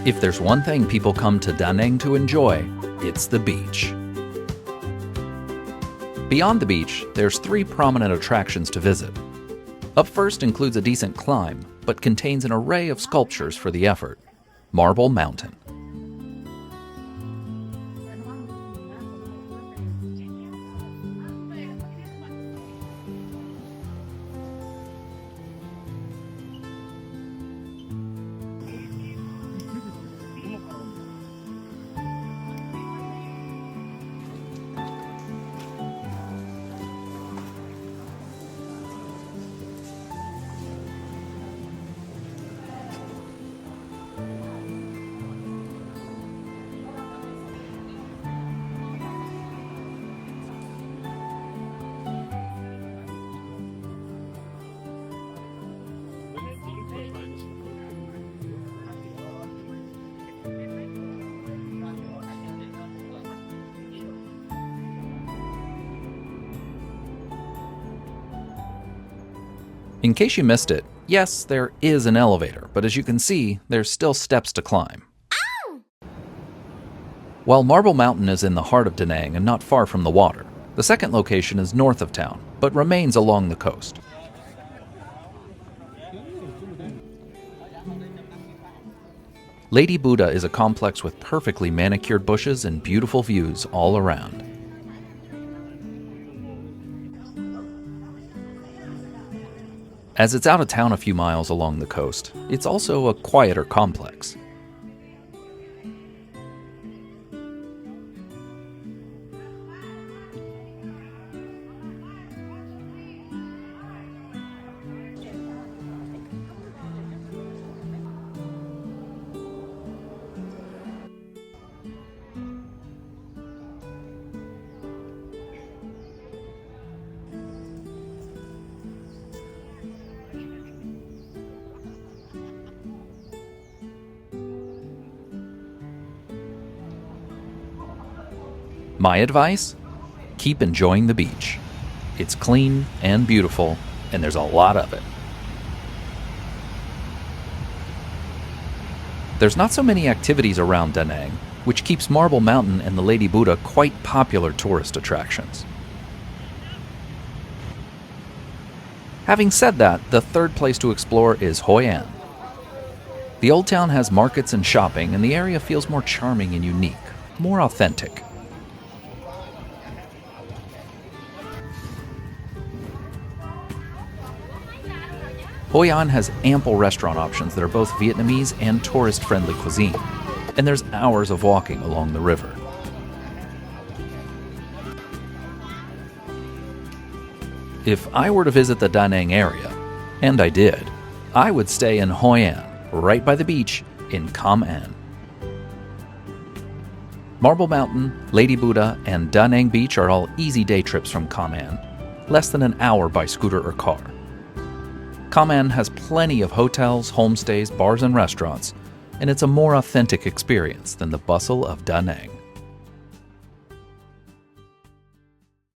If there's one thing people come to Da Nang to enjoy, it's the beach. Beyond the beach, there's 3 prominent attractions to visit. Up first includes a decent climb, but contains an array of sculptures for the effort. Marble Mountain. In case you missed it, yes, there is an elevator, but as you can see, there's still steps to climb. Ow! While Marble Mountain is in the heart of Da Nang and not far from the water, the second location is north of town, but remains along the coast. Lady Buddha is a complex with perfectly manicured bushes and beautiful views all around. As it's out of town a few miles along the coast, it's also a quieter complex. My advice? Keep enjoying the beach. It's clean and beautiful, and there's a lot of it. There's not so many activities around Da Nang, which keeps Marble Mountain and the Lady Buddha quite popular tourist attractions. Having said that, the third place to explore is Hoi An. The old town has markets and shopping, and the area feels more charming and unique, more authentic. Hoi An has ample restaurant options that are both Vietnamese and tourist-friendly cuisine, and there's hours of walking along the river. If I were to visit the Da Nang area, and I did, I would stay in Hoi An, right by the beach in Cam An. Marble Mountain, Lady Buddha, and Da Nang Beach are all easy day trips from Cam An, less than an hour by scooter or car. Cam An has plenty of hotels, homestays, bars, and restaurants, and it's a more authentic experience than the bustle of Da Nang.